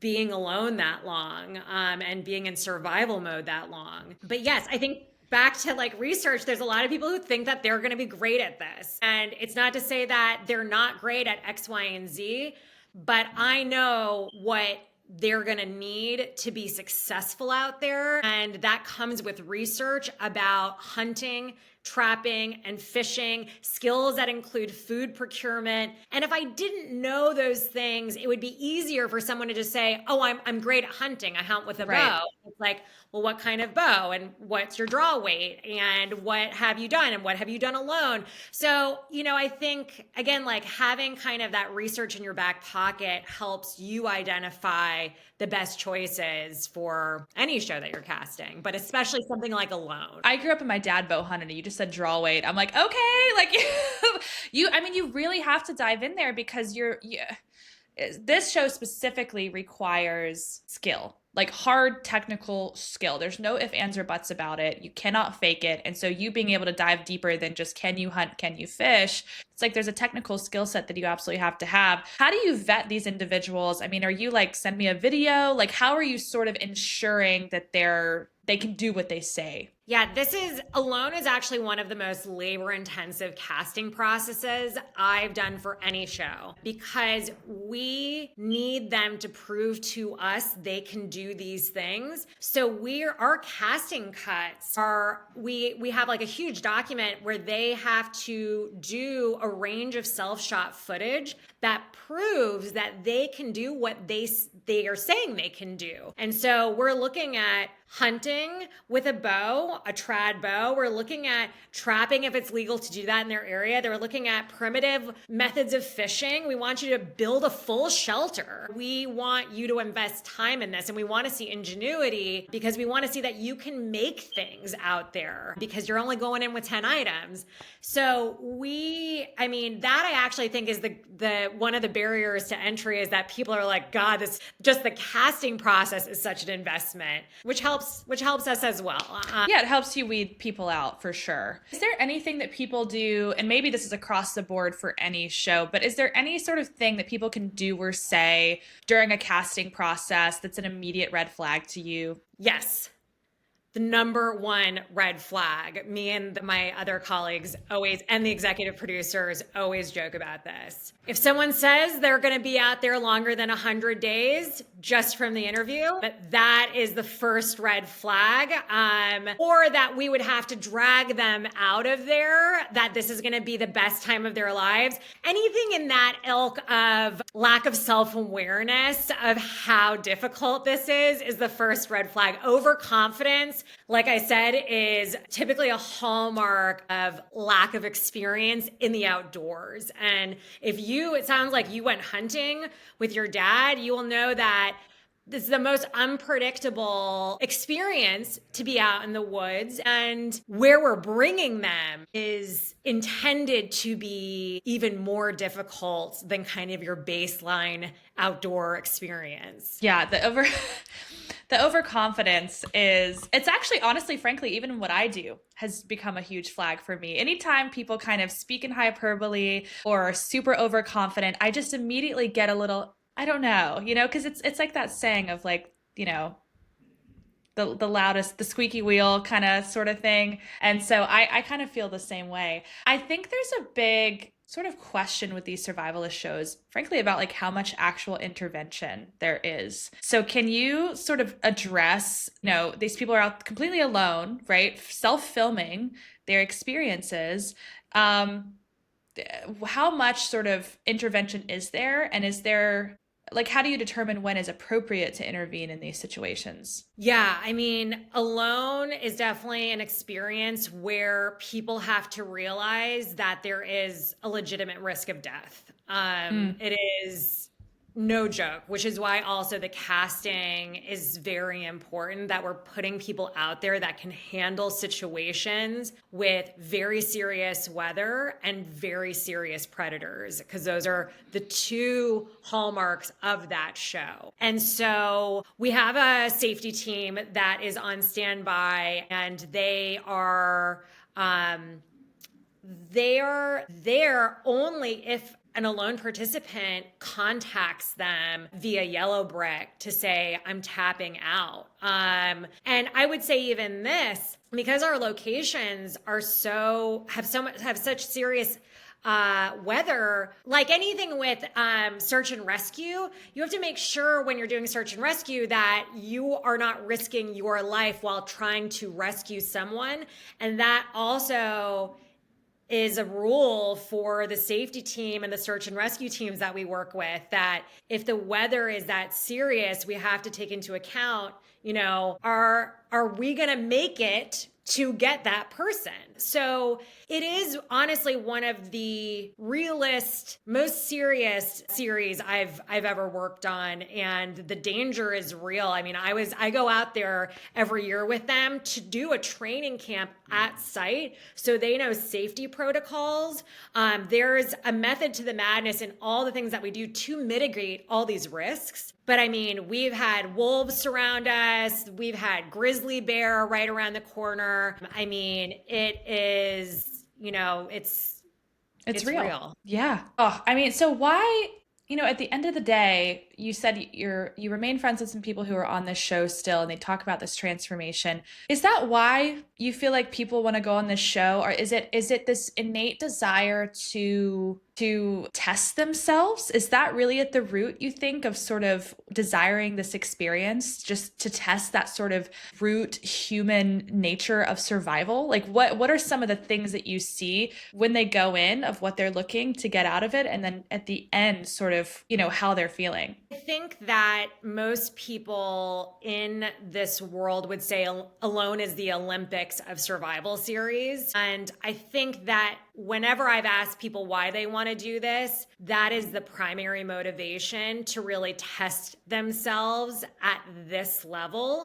being alone that long and being in survival mode that long. But yes, I think back to like research, there's a lot of people who think that they're going to be great at this. And it's not to say that they're not great at X, Y, and Z, but I know what they're going to need to be successful out there. And that comes with research about hunting, trapping, and fishing, skills that include food procurement. And if I didn't know those things, it would be easier for someone to just say, oh, I'm great at hunting. I hunt with a bow. It's like, well, what kind of bow and what's your draw weight and what have you done and what have you done alone? So, I think, again, like having kind of that research in your back pocket helps you identify the best choices for any show that you're casting, but especially something like Alone. I grew up in my dad bow hunting and you just said draw weight. I'm like, okay, like you really have to dive in there because this show specifically requires skill. Like hard technical skill. There's no ifs, ands, or buts about it. You cannot fake it. And so you being able to dive deeper than just can you hunt, can you fish? It's like there's a technical skill set that you absolutely have to have. How do you vet these individuals? I mean, are you like, send me a video? Like, how are you sort of ensuring that they can do what they say? Yeah, Alone is actually one of the most labor-intensive casting processes I've done for any show because we need them to prove to us they can do these things. So our casting cuts we have like a huge document where they have to do a range of self-shot footage that proves that they can do what they are saying they can do. And so we're looking at hunting with a bow, a trad bow. We're looking at trapping if it's legal to do that in their area. They're looking at primitive methods of fishing. We want you to build a full shelter. We want you to invest time in this and we want to see ingenuity because we want to see that you can make things out there because you're only going in with 10 items. So that I actually think is the one of the barriers to entry is that people are like, God, just the casting process is such an investment, which helps us as well. Yeah, it helps you weed people out for sure. Is there anything that people do, and maybe this is across the board for any show, but is there any sort of thing that people can do or say during a casting process that's an immediate red flag to you? Yes. the number one red flag. Me and my other colleagues always, and the executive producers always joke about this. If someone says they're going to be out there longer than 100 days just from the interview, that is the first red flag, or that we would have to drag them out of there, that this is going to be the best time of their lives. Anything in that ilk of lack of self-awareness of how difficult this is the first red flag. Overconfidence, like I said, is typically a hallmark of lack of experience in the outdoors. And it sounds like you went hunting with your dad, you will know that this is the most unpredictable experience to be out in the woods. And where we're bringing them is intended to be even more difficult than kind of your baseline outdoor experience. Yeah, the overconfidence it's actually, honestly, frankly, even what I do has become a huge flag for me. Anytime people kind of speak in hyperbole or are super overconfident, I just immediately get a little, I don't know, because it's like that saying of like, the loudest, the squeaky wheel kind of sort of thing. And so I kind of feel the same way. I think there's a big sort of question with these survivalist shows, frankly, about like how much actual intervention there is. So can you sort of address, these people are out completely alone, right? Self-filming their experiences. How much sort of intervention is there? And is there, like, how do you determine when is appropriate to intervene in these situations? Yeah, I mean, alone is definitely an experience where people have to realize that there is a legitimate risk of death. It is no joke, which is why also the casting is very important, that we're putting people out there that can handle situations with very serious weather and very serious predators, because those are the two hallmarks of that show. And so we have a safety team that is on standby, and they are there only if an alone participant contacts them via Yellow Brick to say, I'm tapping out. And I would say even this, because our locations are have such serious weather, like anything with search and rescue, you have to make sure when you're doing search and rescue that you are not risking your life while trying to rescue someone. And that also is a rule for the safety team and the search and rescue teams that we work with, that if the weather is that serious, we have to take into account, are we going to make it to get that person? So it is honestly one of the realest, most serious series I've ever worked on, and the danger is real. I mean, I go out there every year with them to do a training camp at site, so they know safety protocols. There's a method to the madness in all the things that we do to mitigate all these risks. But I mean, we've had wolves surround us. We've had grizzly bear right around the corner. I mean, it is, it's real. Yeah. Oh, I mean, so why, at the end of the day, you said you remain friends with some people who are on this show still, and they talk about this transformation. Is that why you feel like people want to go on this show? Or is it this innate desire to test themselves? Is that really at the root, you think, of sort of desiring this experience, just to test that sort of root human nature of survival? Like what are some of the things that you see when they go in, of what they're looking to get out of it, and then at the end sort of, how they're feeling? I think that most people in this world would say Alone is the Olympics of survival series. And I think that whenever I've asked people why they want to do this, that is the primary motivation, to really test themselves at this level.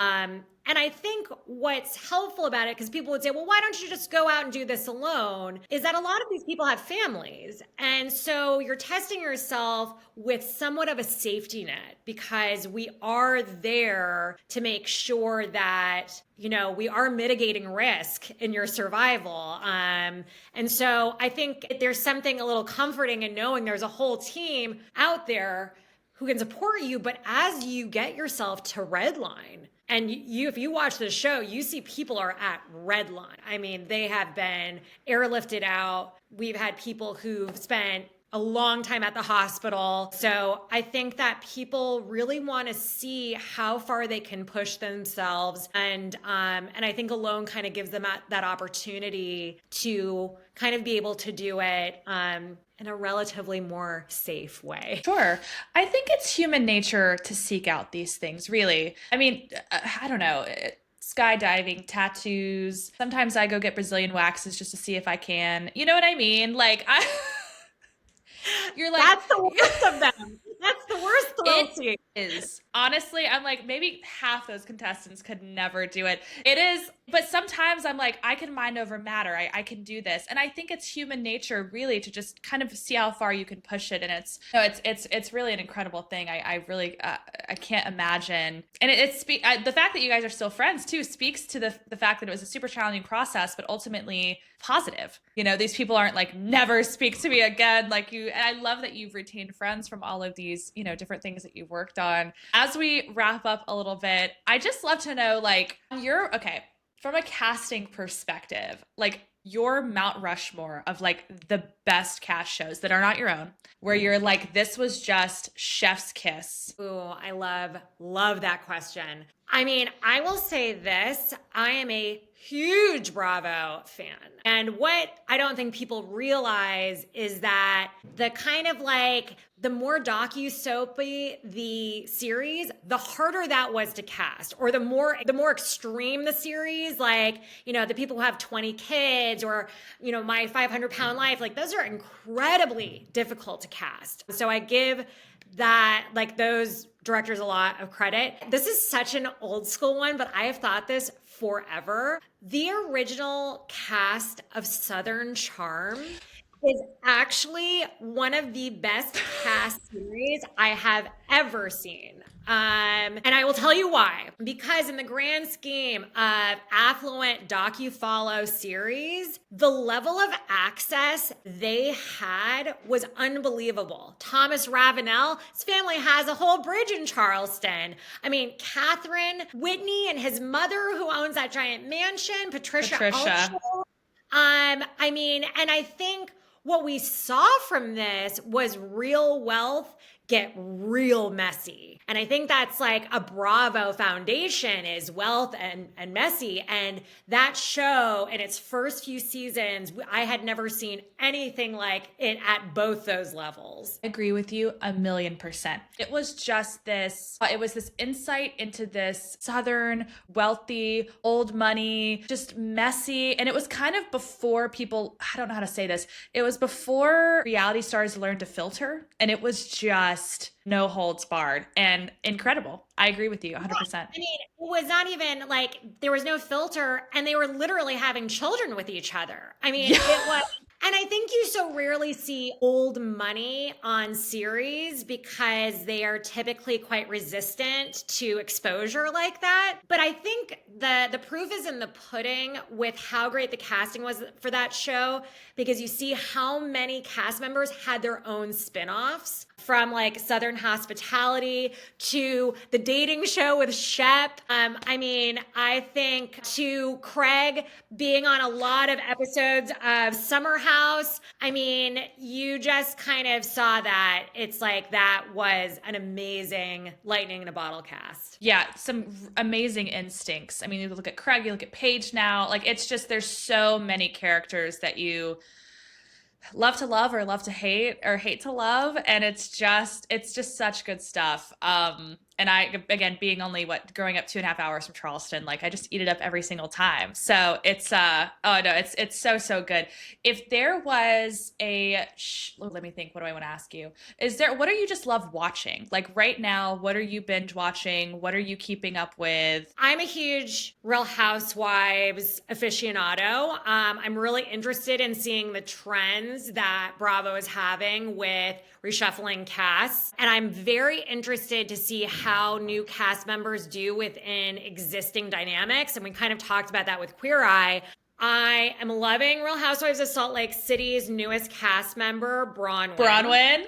And I think what's helpful about it, because people would say, well, why don't you just go out and do this alone, is that a lot of these people have families. And so you're testing yourself with somewhat of a safety net, because we are there to make sure that, we are mitigating risk in your survival. And so I think there's something a little comforting in knowing there's a whole team out there who can support you. But as you get yourself to redline, And if you watch the show, you see people are at red line. I mean, they have been airlifted out. We've had people who've spent a long time at the hospital. So I think that people really want to see how far they can push themselves. And I think Alone kind of gives them that opportunity to kind of be able to do it in a relatively more safe way. Sure. I think it's human nature to seek out these things, really. I mean, I don't know. Skydiving, tattoos. Sometimes I go get Brazilian waxes just to see if I can. You know what I mean? Like, you're like, that's the worst of them. That's the worst thrill. It is. Honestly, I'm like, maybe half those contestants could never do it. It is, but sometimes I'm like, I can mind over matter. I can do this. And I think it's human nature really to just kind of see how far you can push it. And it's really an incredible thing. I really, I can't imagine. And the fact that you guys are still friends too speaks to the fact that it was a super challenging process, but ultimately positive. You know, these people aren't like, never speak to me again. Like you, and I love that you've retained friends from all of these, you know, different things that you've worked on. As we wrap up a little bit, I just love to know, like, from a casting perspective, like your Mount Rushmore of like the best cast shows that are not your own, where you're like, this was just chef's kiss. Ooh, I love that question. I mean, I will say this, I am a huge Bravo fan. And what I don't think people realize is that the kind of like, the more docu-soapy the series, the harder that was to cast, or the more extreme the series, like, you know, the people who have 20 kids or, you know, My 500-Pound Life, like those are incredibly difficult to cast. So I give that, like, those directors a lot of credit. This is such an old school one, but I have thought this forever. The original cast of Southern Charm is actually one of the best cast series I have ever seen. And I will tell you why. Because in the grand scheme of affluent docu-follow series, the level of access they had was unbelievable. Thomas Ravenel, his family has a whole bridge in Charleston. I mean, Catherine Whitney and his mother, who owns that giant mansion, Patricia. I mean, and I think what we saw from this was real wealth get real messy. And I think that's like a Bravo foundation, is wealth and messy. And that show in its first few seasons, I had never seen anything like it at both those levels. I agree with you 1,000,000%. It was just this, it was this insight into this Southern, wealthy, old money, just messy. And it was kind of before people, I don't know how to say this, it was before reality stars learned to filter. And it was just no holds barred and incredible. I agree with you 100%. I mean, it was not even like there was no filter, and they were literally having children with each other. I mean, It was. And I think you so rarely see old money on series because they are typically quite resistant to exposure like that. But I think the proof is in the pudding with how great the casting was for that show, because you see how many cast members had their own spin-offs, from like Southern Hospitality to the dating show with Shep. I mean, I think to Craig being on a lot of episodes of Summer House. I mean, you just kind of saw that. It's like that was an amazing lightning in a bottle cast. Yeah, some amazing instincts. I mean, you look at Craig, you look at Paige now. Like, it's just, there's so many characters that you love to love or love to hate or hate to love, and it's just such good stuff. And I, again, being only growing up 2.5 hours from Charleston, like I just eat it up every single time. So it's it's so good. If there was let me think, what do I want to ask you? What are you just love watching? Like right now, what are you binge watching? What are you keeping up with? I'm a huge Real Housewives aficionado. I'm really interested in seeing the trends that Bravo is having with reshuffling casts. And I'm very interested to see how new cast members do within existing dynamics. And we kind of talked about that with Queer Eye. I am loving Real Housewives of Salt Lake City's newest cast member, Bronwyn.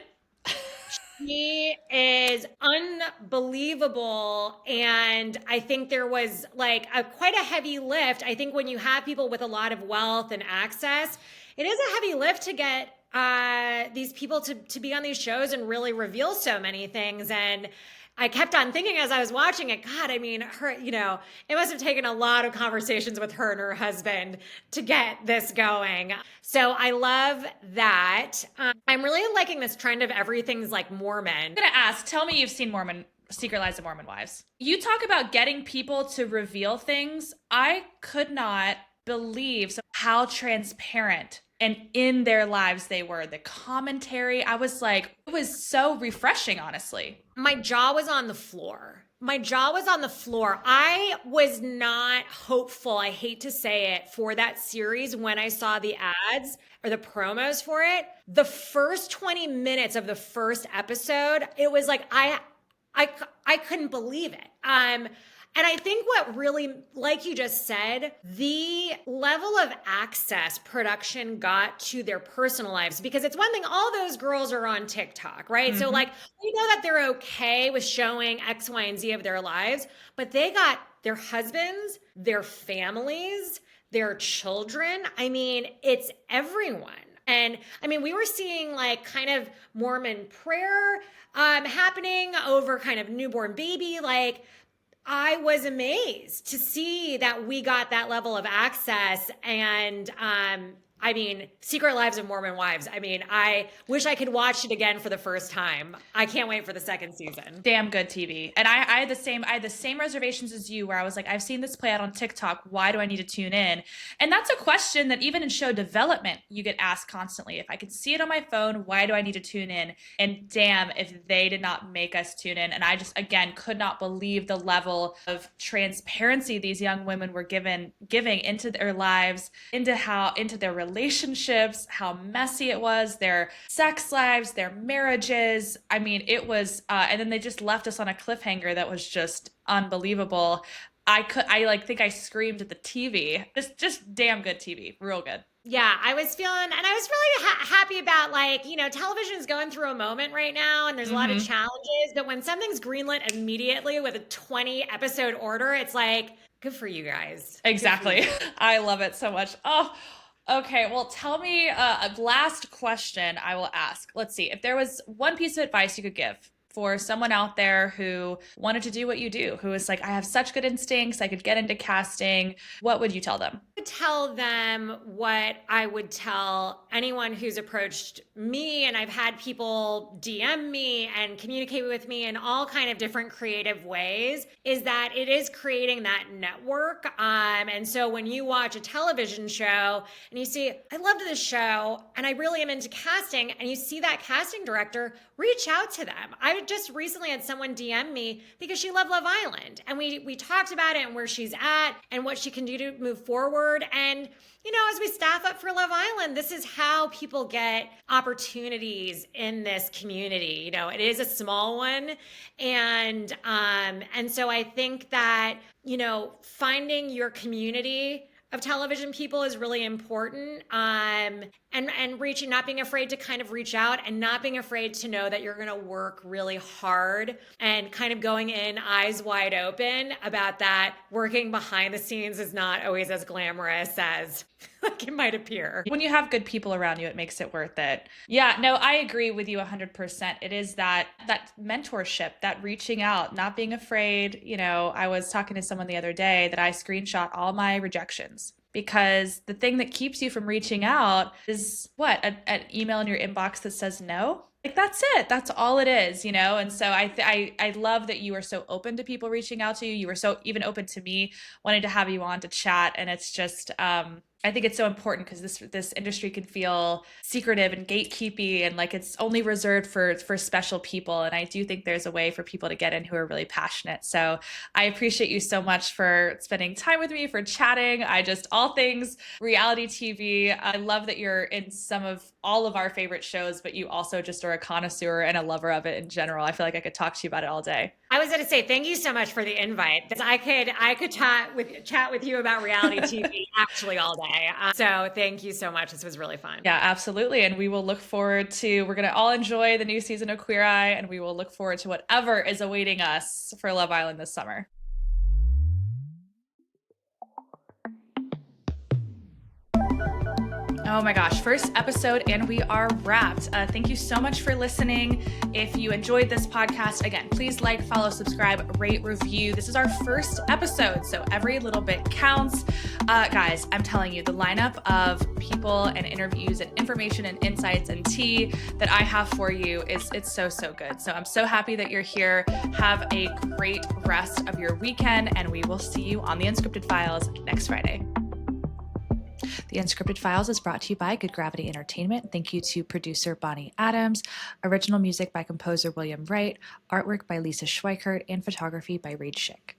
He is unbelievable. And I think there was like quite a heavy lift. I think when you have people with a lot of wealth and access, it is a heavy lift to get these people to be on these shows and really reveal so many things. And I kept on thinking as I was watching it, God, I mean, her, it must have taken a lot of conversations with her and her husband to get this going. So I love that. I'm really liking this trend of everything's like Mormon. I'm gonna ask, tell me you've seen Secret Lives of Mormon Wives. You talk about getting people to reveal things. I could not believe how transparent and in their lives they were. The commentary, I was like, it was so refreshing, honestly. My jaw was on the floor. My jaw was on the floor. I was not hopeful, I hate to say it, for that series when I saw the ads or the promos for it. The first 20 minutes of the first episode, it was like I couldn't believe it. And I think what really, like you just said, the level of access production got to their personal lives, because it's one thing, all those girls are on TikTok, right? So like, we know that they're okay with showing X, Y, and Z of their lives, but they got their husbands, their families, their children. I mean, it's everyone. And I mean, we were seeing like kind of Mormon prayer happening over kind of newborn baby, like, I was amazed to see that we got that level of access. And I mean, Secret Lives of Mormon Wives. I mean, I wish I could watch it again for the first time. I can't wait for the second season. Damn good TV. And I had the same reservations as you, where I was like, I've seen this play out on TikTok. Why do I need to tune in? And that's a question that even in show development, you get asked constantly. If I could see it on my phone, why do I need to tune in? And damn, if they did not make us tune in. And I just, again, could not believe the level of transparency these young women were giving into their lives, into their relationships, how messy it was, their sex lives, their marriages. I mean, it was, and then they just left us on a cliffhanger that was just unbelievable. I think I screamed at the TV. Just damn good TV, real good. Yeah, I was feeling, and I was really happy about, like, television's going through a moment right now, and there's a lot of challenges, but when something's greenlit immediately with a 20 episode order, it's like, good for you guys. Exactly. I love it so much. Oh, okay. Well, tell me a last question I will ask. Let's see. If there was one piece of advice you could give for someone out there who wanted to do what you do, who is like, I have such good instincts, I could get into casting, what would you tell them? I would tell them what I would tell anyone who's approached me, and I've had people DM me and communicate with me in all kind of different creative ways, is that it is creating that network. And so when you watch a television show and you see, I loved this show and I really am into casting, and you see that casting director, reach out to them. I just recently had someone DM me because she loved Love Island, and we talked about it and where she's at and what she can do to move forward. And as we staff up for Love Island, this is how people get opportunities in this community. It is a small one, and so I think that finding your community of television people is really important. And reaching, not being afraid to kind of reach out, and not being afraid to know that you're going to work really hard, and kind of going in eyes wide open about that. Working behind the scenes is not always as glamorous as like it might appear. When you have good people around you, it makes it worth it. Yeah, no, I agree with you 100%. It is that mentorship, that reaching out, not being afraid. I was talking to someone the other day that I screenshot all my rejections, because the thing that keeps you from reaching out is what? An email in your inbox that says no? Like, that's it. That's all it is, And so I love that you are so open to people reaching out to you. You were so even open to me wanting to have you on to chat. And it's just, I think it's so important, because this industry can feel secretive and gatekeepy, and like it's only reserved for special people. And I do think there's a way for people to get in who are really passionate. So I appreciate you so much for spending time with me, for chatting. All things reality TV. I love that you're in some of all of our favorite shows, but you also just are a connoisseur and a lover of it in general. I feel like I could talk to you about it all day. I was going to say, thank you so much for the invite. I could chat with you about reality TV actually all day. So thank you so much. This was really fun. Yeah, absolutely. And we will look forward to, we're going to all enjoy the new season of Queer Eye, and we will look forward to whatever is awaiting us for Love Island this summer. Oh my gosh, first episode and we are wrapped. Thank you so much for listening. If you enjoyed this podcast, again, please like, follow, subscribe, rate, review. This is our first episode, so every little bit counts. Guys, I'm telling you, the lineup of people and interviews and information and insights and tea that I have for you it's so good. So I'm so happy that you're here. Have a great rest of your weekend, and we will see you on the Unscripted Files next Friday. The Unscripted Files is brought to you by Good Gravity Entertainment. Thank you to producer Bonnie Adams, original music by composer William Wright, artwork by Lisa Schweikert, and photography by Reid Schick.